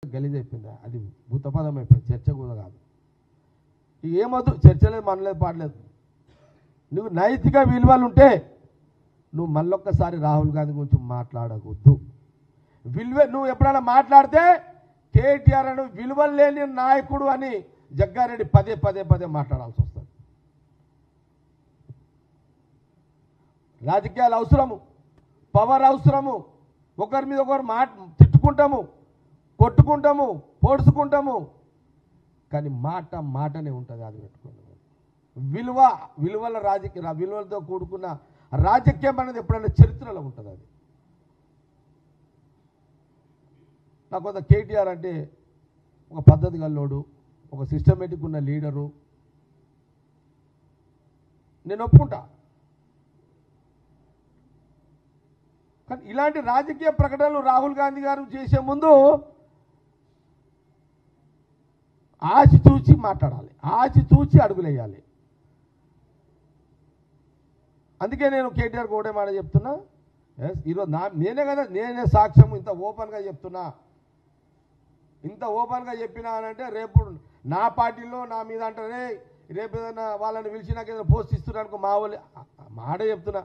గలీజ్ అయిపోయింది. అది భూతపదం అయిపోయింది, చర్చ కూడా కాదు. ఏమొద్దు, చర్చలేదు, మనలేదు, పాడలేదు. నువ్వు నైతిక విలువలు ఉంటే నువ్వు మళ్ళొక్కసారి రాహుల్ గాంధీ గురించి మాట్లాడకూడదు. నువ్వు ఎప్పుడైనా మాట్లాడితే కేటీఆర్ అని విలువలు లేని నాయకుడు అని జగ్గారెడ్డి పదే పదే పదే మాట్లాడాల్సి వస్తుంది. రాజకీయాలు అవసరము, పవర్ అవసరము, ఒకరి మీద ఒకరు తిట్టుకుంటాము, కొట్టుకుంటాము, పోడ్చుకుంటాము, కానీ మాటనే ఉంటుంది. అది పెట్టుకోండి. విలువలతో కూడుకున్న రాజకీయం అనేది ఎప్పుడైనా చరిత్రలో ఉంటుంది. అది నాకు కొంత కేటీఆర్ అంటే ఒక పద్ధతి గల్లోడు, ఒక సిస్టమేటిక్ ఉన్న లీడరు, నేను ఒప్పుకుంటా. కానీ ఇలాంటి రాజకీయ ప్రకటనలు రాహుల్ గాంధీ గారు చేసే ముందు ఆచితూచి మాట్లాడాలి, ఆచితూచి అడుగులేయాలి. అందుకే నేను కేటీఆర్ ఒకటే మాట చెప్తున్నా. ఈరోజు నేనే సాక్ష్యం. ఇంత ఓపెన్గా చెప్తున్నా, ఇంత ఓపెన్గా చెప్పినా అంటే రేపు నా పార్టీలో నా మీద అంటారే, రేపు ఏదైనా వాళ్ళని పిలిచి నాకు ఏదైనా పోస్ట్ ఇస్తున్నానుకో మా వాళ్ళు మాట చెప్తున్నా.